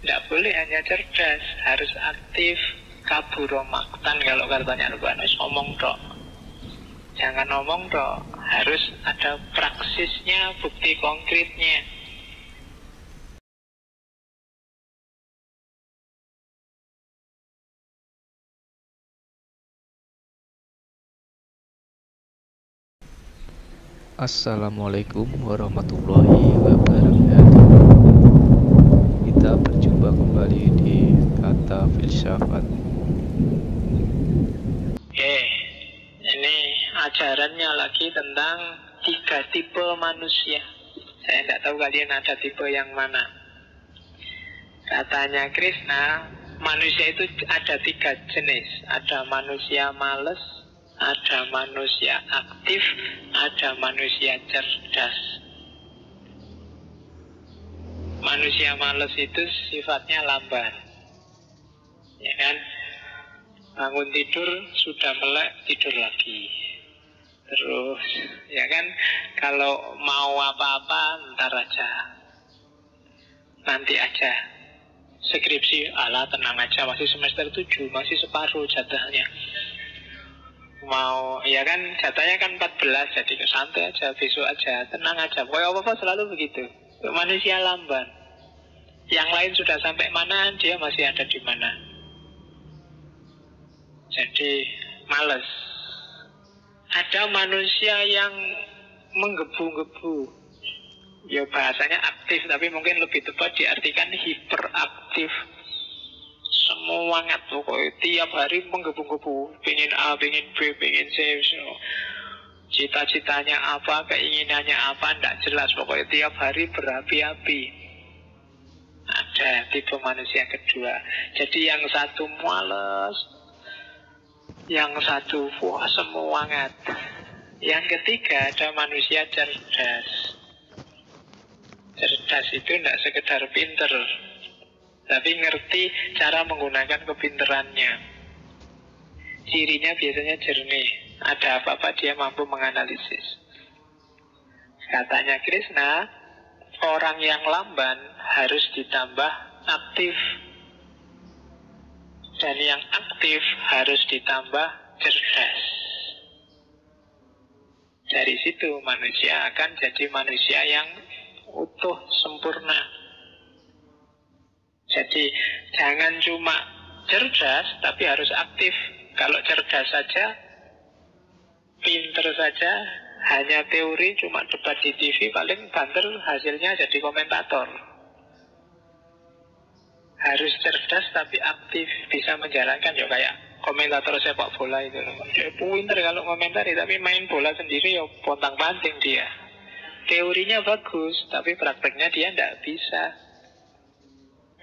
Tidak boleh hanya cerdas, harus aktif. Kaburo maktan kalau katanya Al-Quran, ngomong tok. Jangan ngomong tok, harus ada praksisnya, bukti konkretnya. Assalamualaikum warahmatullahi wabarakatuh. Kita berjumpa kembali di Kata Filsafat. Ini ajarannya lagi tentang 3 tipe manusia. Saya tidak tahu kalian ada tipe yang mana. Katanya Krishna, manusia itu ada 3 jenis. Ada manusia males, ada manusia aktif, ada manusia cerdas. Manusia males itu sifatnya lamban, ya kan? Bangun tidur, sudah melek, tidur lagi. Terus, ya kan, kalau mau apa-apa, ntar aja, nanti aja. Skripsi, ala tenang aja, masih semester 7, masih separuh jatahnya. Mau, ya kan, jatahnya kan 14, jadi santai aja, besok aja, tenang aja. Pokoknya apa-apa selalu begitu. Manusia lamban. Yang lain sudah sampai mana, dia masih ada di mana. Jadi, males. Ada manusia yang menggebu-gebu. Ya bahasanya aktif, tapi mungkin lebih tepat diartikan hiperaktif. Semangat pokoknya tiap hari menggebu-gebu, pengen A, pengen B, pengen C, cita-citanya apa, keinginannya apa, tidak jelas. Pokoknya tiap hari berapi-api. Ada tipe manusia kedua. Jadi yang satu malas, yang satu wah semangat. Yang ketiga ada manusia cerdas. Cerdas itu tidak sekedar pinter, tapi ngerti cara menggunakan kepinterannya. Cirinya biasanya jernih. Ada apa-apa dia mampu menganalisis. Katanya Krishna, orang yang lamban harus ditambah aktif, dan yang aktif harus ditambah cerdas. Dari situ manusia akan jadi manusia yang utuh, sempurna. Jadi jangan cuma cerdas, tapi harus aktif. Kalau cerdas saja, pinter saja, hanya teori, cuma debat di TV, paling banter hasilnya jadi komentator. Harus cerdas tapi aktif, bisa menjalankan, ya kayak komentator sepak bola itu. Dia pinter kalau komentari, tapi main bola sendiri ya pontang-panting dia. Teorinya bagus, tapi prakteknya dia tidak bisa.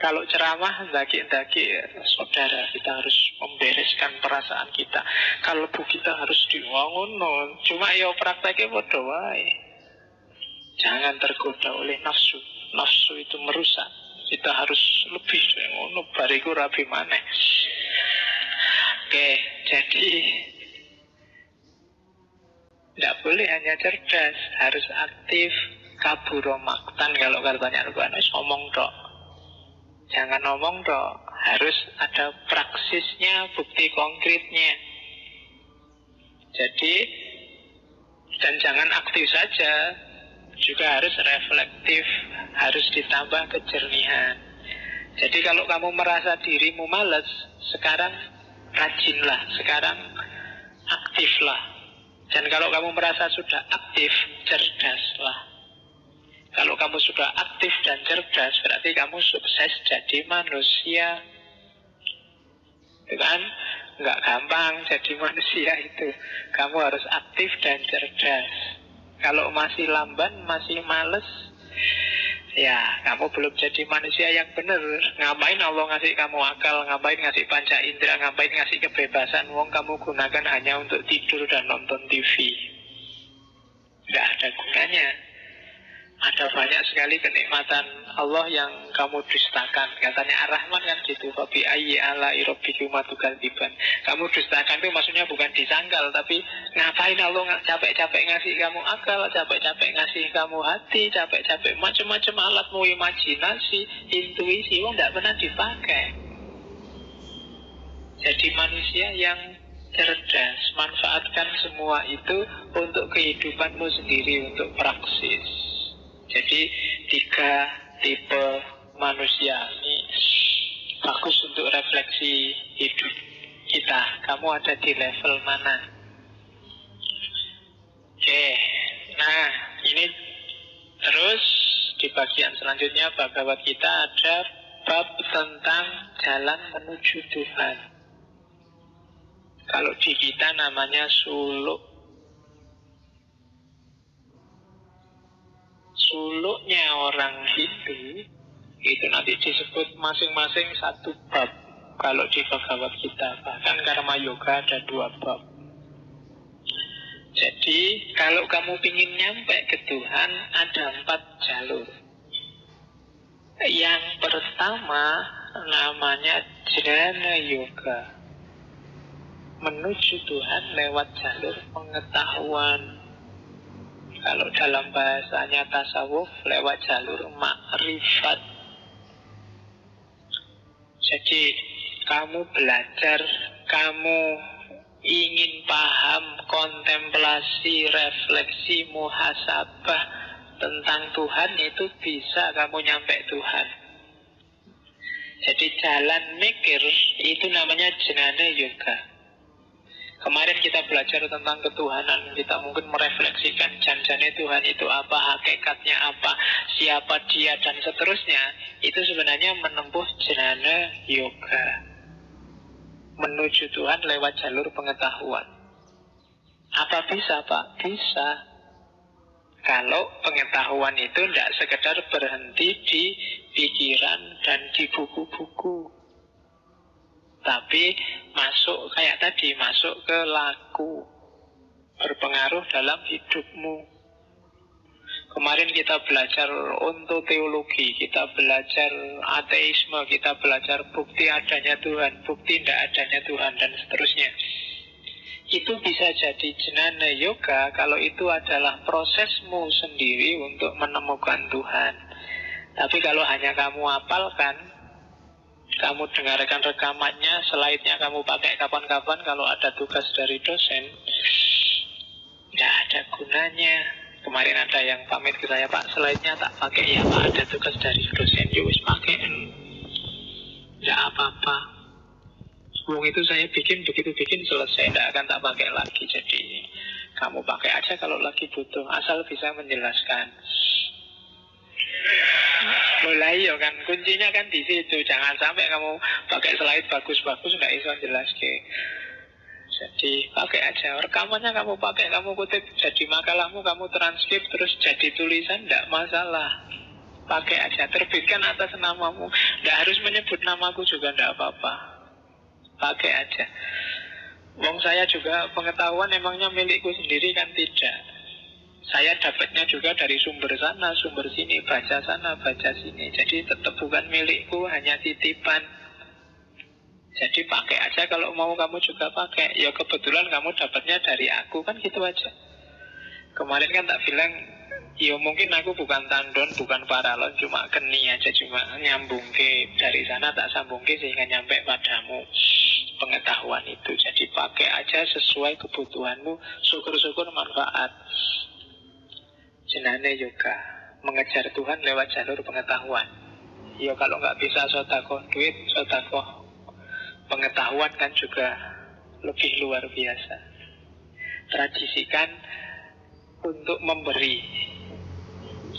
Kalau ceramah, daki-daki, saudara, kita harus membereskan perasaan kita. Kalbu kita harus diwangun, cuma ya prakteknya bodoh wae. Jangan tergoda oleh nafsu. Nafsu itu merusak. Kita harus lebih ngono, bariku rabi maneh. Oke, jadi tidak boleh hanya cerdas, harus aktif. Kaburo maktan kalau katanya Al-Quran, ngomong tok. Jangan ngomong tok, harus ada praksisnya, bukti konkretnya. Jadi, dan jangan aktif saja, juga harus reflektif, harus ditambah kejernihan. Jadi kalau kamu merasa dirimu malas, sekarang rajinlah, sekarang aktiflah. Dan kalau kamu merasa sudah aktif, cerdaslah. Kalau kamu sudah aktif dan cerdas, berarti kamu sukses jadi manusia. Itu kan nggak gampang jadi manusia itu. Kamu harus aktif dan cerdas. Kalau masih lamban, masih males, ya kamu belum jadi manusia yang benar. Ngapain Allah ngasih kamu akal, ngapain ngasih panca indera, ngapain ngasih kebebasan, wong kamu gunakan hanya untuk tidur dan nonton TV. Nggak ada gunanya. Ada banyak sekali kenikmatan Allah yang kamu dustakan. Katanya Ar-Rahman kan gitu. Fabi ayyi ala'i rabbikuma tukadziban. Kamu dustakan itu maksudnya bukan disangkal, tapi ngapain Allah capek-capek ngasih kamu akal, capek-capek ngasih kamu hati, capek-capek macam-macam alatmu, imajinasi, intuisi, tidak pernah dipakai. Jadi manusia yang cerdas, manfaatkan semua itu untuk kehidupanmu sendiri, untuk praksis. Jadi 3 tipe manusia ini bagus untuk refleksi hidup kita. Kamu ada di level mana? Oke, nah ini terus di bagian selanjutnya Bhagavad Gita ada bab tentang jalan menuju Tuhan. Kalau di kita namanya suluk. Suluknya orang Hindu itu nanti disebut masing-masing 1 bab. Kalau di Bhagavad Gita, bahkan Karma Yoga ada 2 bab. Jadi kalau kamu ingin nyampe ke Tuhan, ada 4 jalur. Yang pertama namanya Jnana Yoga, menuju Tuhan lewat jalur pengetahuan. Kalau dalam bahasanya tasawuf, lewat jalur makrifat. Jadi kamu belajar, kamu ingin paham, kontemplasi, refleksi, muhasabah tentang Tuhan, itu bisa kamu nyampe Tuhan. Jadi jalan mikir itu namanya Jnana Yoga. Kemarin kita belajar tentang ketuhanan, kita mungkin merefleksikan janjane Tuhan itu apa, hakikatnya apa, siapa dia, dan seterusnya. Itu sebenarnya menempuh Jnana Yoga, menuju Tuhan lewat jalur pengetahuan. Apa bisa, Pak? Bisa. Kalau pengetahuan itu tidak sekedar berhenti di pikiran dan di buku-buku, tapi masuk kayak tadi, masuk ke laku, berpengaruh dalam hidupmu. Kemarin kita belajar ontoteologi, kita belajar ateisme, kita belajar bukti adanya Tuhan, bukti tidak adanya Tuhan, dan seterusnya. Itu bisa jadi Jnana Yoga kalau itu adalah prosesmu sendiri untuk menemukan Tuhan. Tapi kalau hanya kamu hafalkan, kamu dengarkan rekamannya, slide-nya kamu pakai kapan-kapan, kalau ada tugas dari dosen, nggak ada gunanya. Kemarin ada yang pamit ke saya, Pak, slide-nya tak pakai ya Pak, ada tugas dari dosen, yowis pakai, nggak apa-apa. Wong itu saya bikin, begitu bikin selesai, nggak akan tak pakai lagi. Jadi kamu pakai aja kalau lagi butuh, asal bisa menjelaskan. Mulai ya kan, kuncinya kan di situ. Jangan sampai kamu pakai slide bagus-bagus nggak bisa jelaskan. Jadi pakai aja, rekamannya kamu pakai, kamu kutip jadi makalahmu, kamu transkrip terus jadi tulisan, nggak masalah. Pakai aja, terbitkan atas namamu, nggak harus menyebut namaku juga, nggak apa-apa. Pakai aja. Wong saya juga pengetahuan emangnya milikku sendiri kan, tidak. Saya dapatnya juga dari sumber sana, sumber sini, baca sana, baca sini. Jadi tetap bukan milikku, hanya titipan. Jadi pakai aja, kalau mau kamu juga pakai. Ya kebetulan kamu dapatnya dari aku, kan gitu aja. Kemarin kan tak bilang, ya mungkin aku bukan tandon, bukan paralon, cuma geni aja, cuma nyambung ke dari sana, tak sambung ke sehingga nyampe padamu pengetahuan itu. Jadi pakai aja sesuai kebutuhanmu, syukur-syukur manfaat. Jnana Yoga, mengejar Tuhan lewat jalur pengetahuan. Ya kalau nggak bisa sodakoh duit, sodakoh pengetahuan kan juga lebih luar biasa. Tradisikan untuk memberi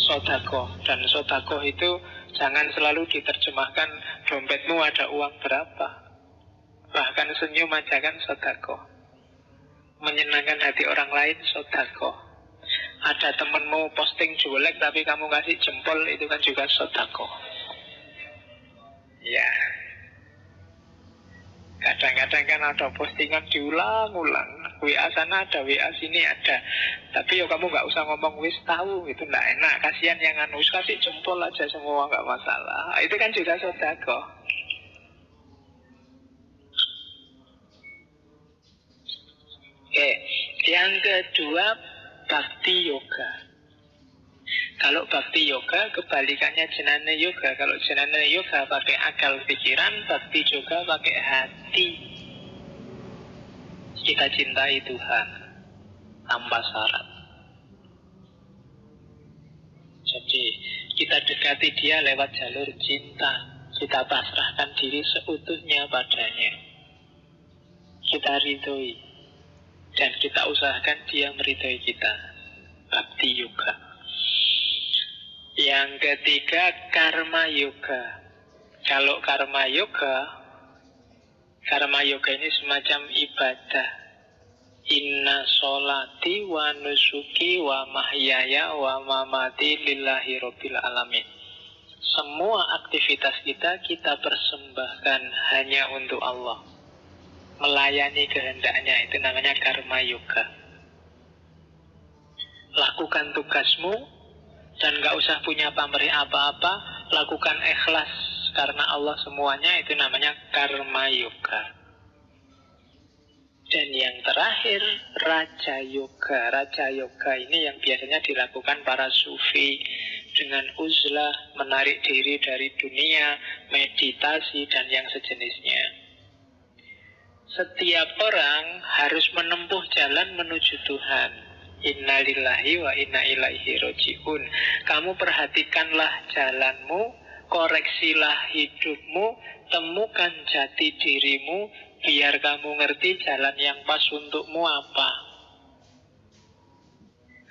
sodakoh. Dan sodakoh itu jangan selalu diterjemahkan dompetmu ada uang berapa. Bahkan senyum aja kan sodakoh. Menyenangkan hati orang lain sodakoh. Ada temenmu posting jelek tapi kamu kasih jempol, itu kan juga sodakoh. Ya, kadang-kadang kan ada postingan diulang-ulang, WA sana ada, WA sini ada. Tapi ya kamu nggak usah ngomong wis tahu, itu nggak enak. Kasihan yang anu, kasih jempol aja semua, nggak masalah. Itu kan juga sedekah. Oke, yang kedua bhakti yoga. Kalau bhakti yoga kebalikannya jnana yoga. Kalau jnana yoga pakai akal pikiran, bhakti yoga pakai hati. Kita cintai Tuhan tanpa syarat. Jadi kita dekati dia lewat jalur cinta. Kita pasrahkan diri seutuhnya padanya. Kita ridhoi. Dan kita usahakan dia meridhoi kita. Bhakti yoga. Yang ketiga karma yoga. Kalau karma yoga ini semacam ibadah. Inna sholati wa nusuki wa mahyaya wa mamati lillahi rabbil alamin. Semua aktivitas kita persembahkan hanya untuk Allah. Melayani kehendaknya, itu namanya karma yoga. Lakukan tugasmu dan gak usah punya pamrih apa-apa. Lakukan ikhlas karena Allah semuanya, itu namanya karma yoga. Dan yang terakhir, raja yoga. Raja yoga ini yang biasanya dilakukan para sufi dengan uzlah, menarik diri dari dunia, meditasi, dan yang sejenisnya. Setiap orang harus menempuh jalan menuju Tuhan. Innalillahi wa inna ilaihi roji'un. Kamu perhatikanlah jalanmu, koreksilah hidupmu, temukan jati dirimu, biar kamu ngerti jalan yang pas untukmu apa.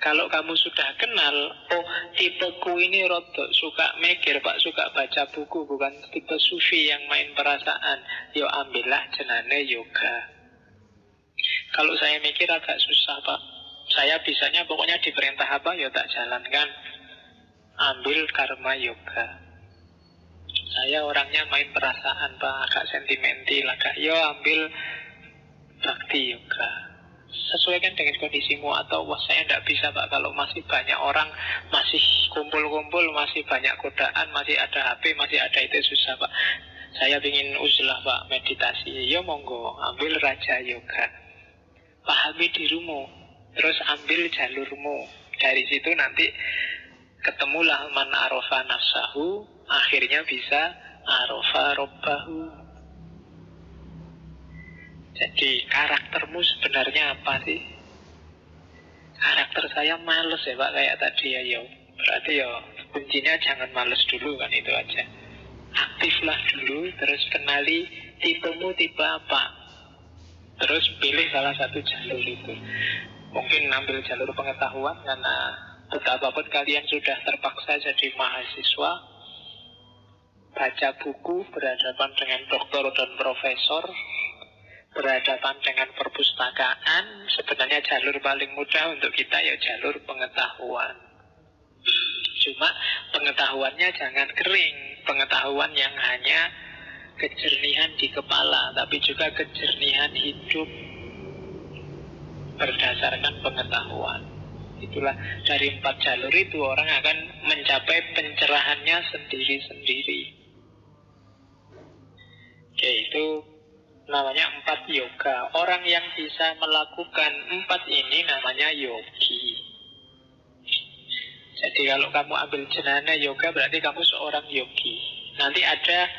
Kalau kamu sudah kenal, oh tipeku ini rodok suka mikir, Pak, suka baca buku, bukan tipe sufi yang main perasaan, yo ambillah jnana yoga. Kalau saya mikir agak susah, Pak. Saya bisanya pokoknya diperintah apa, ya tak jalankan. Ambil karma yoga. Saya orangnya main perasaan, Pak, agak sentimental, agak yo ambil bhakti yoga. Sesuaikan dengan kondisimu. Atau wah saya tidak bisa, Pak, kalau masih banyak orang, masih kumpul-kumpul, masih banyak godaan, masih ada HP, masih ada itu, susah, Pak. Saya ingin uzlah, Pak, meditasi. Ya monggo, ambil raja yoga. Pahami dirimu, terus ambil jalurmu. Dari situ nanti ketemulah man arofa nafsahu, akhirnya bisa arofa robbahu. Jadi karaktermu sebenarnya apa sih? Karakter saya males ya, Pak, kayak tadi ya. Yo, berarti ya kuncinya jangan males dulu, kan, itu aja. Aktiflah dulu, terus kenali tipemu tipe apa. Terus pilih salah satu jalur itu. Mungkin ambil jalur pengetahuan, karena betapapun kalian sudah terpaksa jadi mahasiswa, baca buku, berhadapan dengan doktor dan profesor, berhadapan dengan perpustakaan, sebenarnya jalur paling mudah untuk kita ya jalur pengetahuan. Cuma pengetahuannya jangan kering, pengetahuan yang hanya kejernihan di kepala, tapi juga kejernihan hidup berdasarkan pengetahuan. Itulah dari 4 jalur itu orang akan mencapai pencerahannya sendiri-sendiri. Oke, itu namanya 4 yoga. Orang yang bisa melakukan 4 ini namanya yogi. Jadi kalau kamu ambil jnana yoga, berarti kamu seorang yogi. Nanti ada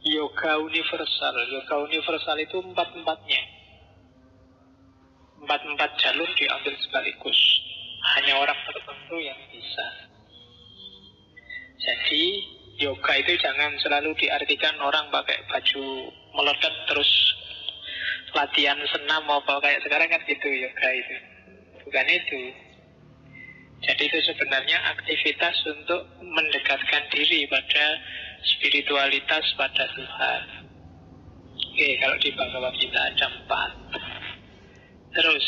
yoga universal. Yoga universal itu 4-4-nya. 4 jalur diambil sekaligus. Hanya orang tertentu yang bisa. Jadi yoga itu jangan selalu diartikan orang pakai baju melekat terus latihan senam apa kayak sekarang, kan gitu yoga itu. Bukan itu. Jadi itu sebenarnya aktivitas untuk mendekatkan diri pada spiritualitas, pada Tuhan. Oke, kalau di Bhagavad Gita ada 4. Terus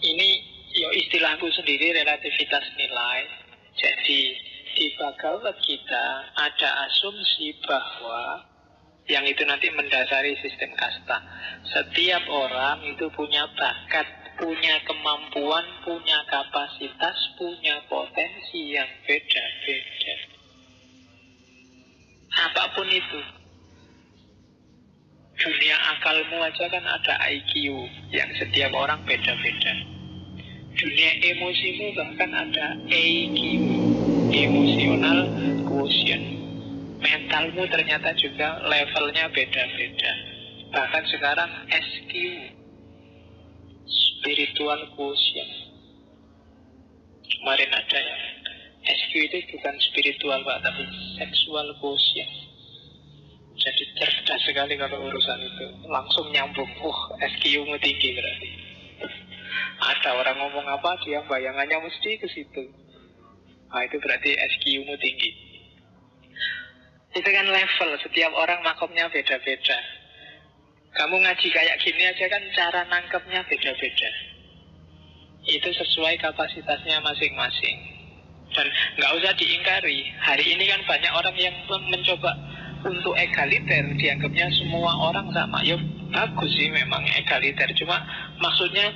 ini yo istilahku sendiri, relativitas nilai. Jadi di Bhagavad Gita ada asumsi bahwa Yang itu nanti mendasari sistem kasta. Setiap orang itu punya bakat, punya kemampuan, punya kapasitas, punya potensi yang beda-beda. Apapun itu. Dunia akalmu aja kan ada IQ yang setiap orang beda-beda. Dunia emosimu bahkan ada EQ, emotional quotient. Mentalmu ternyata juga levelnya beda-beda. Bahkan sekarang SQ, spiritual quotient. Kemarin ada ya, SQ itu bukan spiritual Pak, tapi sexual quotient. Jadi cerdas sekali kalau urusan itu. Langsung nyambung, SQ-mu tinggi berarti. Ada orang ngomong apa, dia bayangannya mesti ke situ. Nah itu berarti SQ-mu tinggi. Itu kan level, setiap orang makomnya beda-beda. Kamu ngaji kayak gini aja kan cara nangkepnya beda-beda. Itu sesuai kapasitasnya masing-masing. Dan nggak usah diingkari. Hari ini kan banyak orang yang mencoba untuk egaliter, dianggapnya semua orang sama. Ya bagus sih memang egaliter. Cuma maksudnya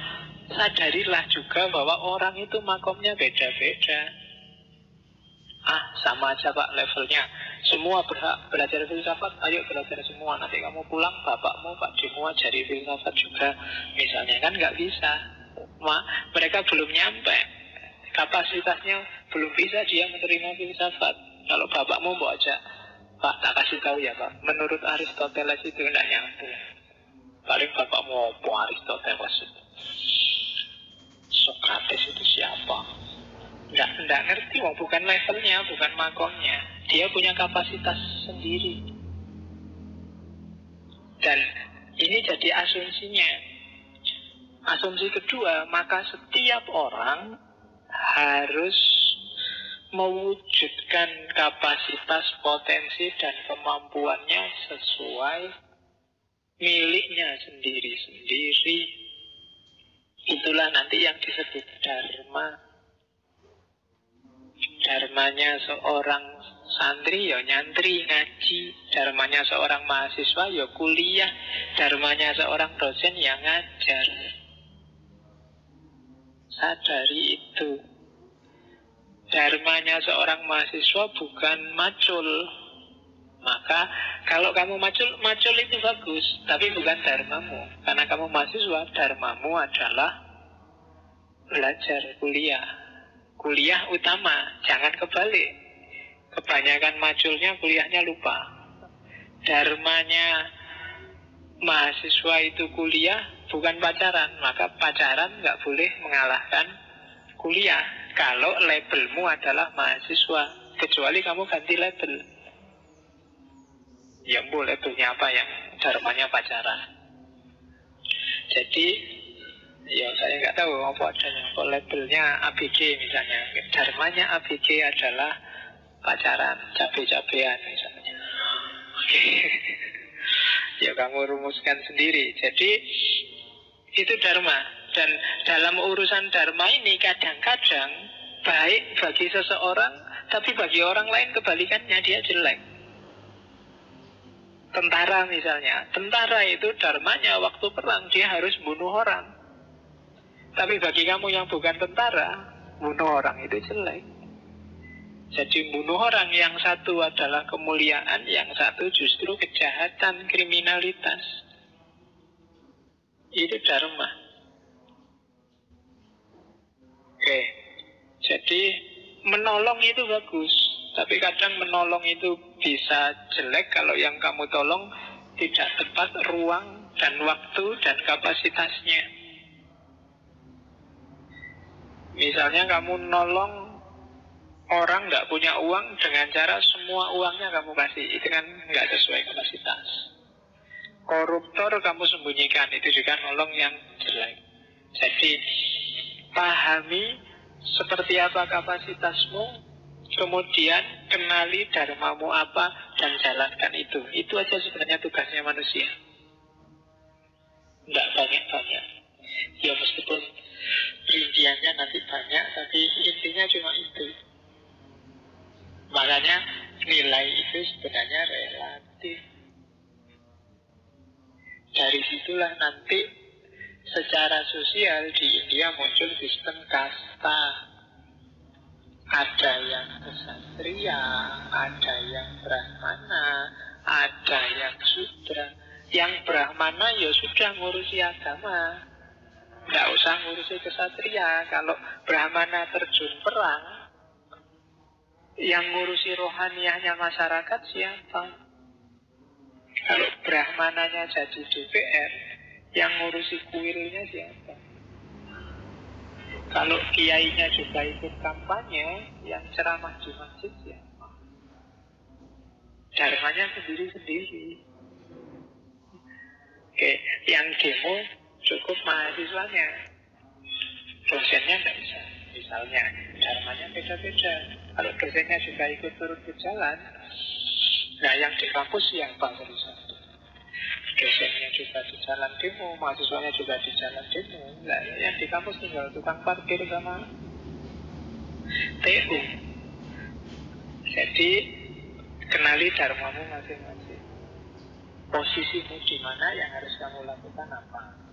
sadarilah juga bahwa orang itu makomnya beda-beda. Sama aja Pak levelnya. Semua berhak belajar filsafat, ayo belajar semua. Nanti kamu pulang, bapakmu, pakjimu ajari filsafat juga. Misalnya kan nggak bisa. Mereka belum nyampe. Kapasitasnya belum bisa dia menerima filsafat. Kalau bapakmu mau ajak, Pak tak kasih tahu ya Pak, menurut Aristoteles itu nggak nyambung. Paling bapakmu mau Aristoteles itu. Sokrates itu siapa? Nggak ngerti, bukan levelnya, bukan makomnya. Dia punya kapasitas sendiri. Dan ini jadi asumsinya. Asumsi kedua, maka setiap orang harus mewujudkan kapasitas, potensi, dan kemampuannya sesuai miliknya sendiri-sendiri. Itulah nanti yang disebut dharma. Dharmanya seorang santri ya nyantri ngaji, dharmanya seorang mahasiswa ya kuliah, dharmanya seorang dosen ya ngajar. Sadari itu. Dharmanya seorang mahasiswa bukan macul. Maka kalau kamu macul itu bagus, tapi bukan dharmamu. Karena kamu mahasiswa, dharmamu adalah belajar, kuliah. Kuliah utama, jangan kebalik. Kebanyakan maculnya kuliahnya lupa. Dharmanya mahasiswa itu kuliah, bukan pacaran. Maka pacaran nggak boleh mengalahkan kuliah. Kalau labelmu adalah mahasiswa, kecuali kamu ganti label. Ya boleh labelnya apa yang dharmanya pacaran. Jadi ya saya nggak tahu apa adanya. Kalau labelnya ABG misalnya, dharmanya ABG adalah pacaran, cabe-cabean misalnya. Oke. Ya kamu rumuskan sendiri. Jadi itu dharma. Dan dalam urusan dharma ini kadang-kadang baik bagi seseorang, tapi bagi orang lain kebalikannya, dia jelek. Tentara misalnya, tentara itu dharmanya waktu perang dia harus bunuh orang. Tapi bagi kamu yang bukan tentara, bunuh orang itu jelek. Jadi bunuh orang, yang satu adalah kemuliaan, yang satu justru kejahatan, kriminalitas. Itu dharma. Oke, jadi menolong itu bagus. Tapi kadang menolong itu bisa jelek kalau yang kamu tolong tidak tepat ruang dan waktu dan kapasitasnya. Misalnya kamu nolong orang nggak punya uang dengan cara semua uangnya kamu kasih, itu kan nggak sesuai kapasitas. Koruptor kamu sembunyikan, itu juga nolong yang jelek. Jadi pahami seperti apa kapasitasmu, kemudian kenali dharmamu apa dan jalankan itu. Itu aja sebenarnya tugasnya manusia. Nggak banyak-banyak. Ya meskipun rinciannya nanti banyak, tapi intinya cuma itu. Makanya nilai itu sebenarnya relatif. Dari situlah nanti secara sosial di India muncul sistem kasta. Ada yang ksatria, ada yang brahmana, ada yang sudra. Yang brahmana ya sudah ngurusi agama, nggak usah ngurusi ksatria. Kalau brahmana terjun perang, yang ngurusi rohaniahnya masyarakat siapa? Kalau brahmananya jadi DPR, yang ngurusi kuilnya siapa? Kalau kiainya juga ikut kampanye, yang ceramah di masjid siapa? Dharmanya sendiri-sendiri. Oke, yang demo cukup mahasiswanya, dosennya nggak bisa. Misalnya, dharmanya beda-beda. Kalau dosennya juga ikut turun ke jalan, nah yang di kampus siapa satu-satu? Dosennya juga di jalan demo, mahasiswanya juga di jalan demo. Nah, yang di kampus tinggal tukang parkir sama TU. Jadi kenali dharmamu masing-masing. Posisimu di mana, yang harus kamu lakukan apa.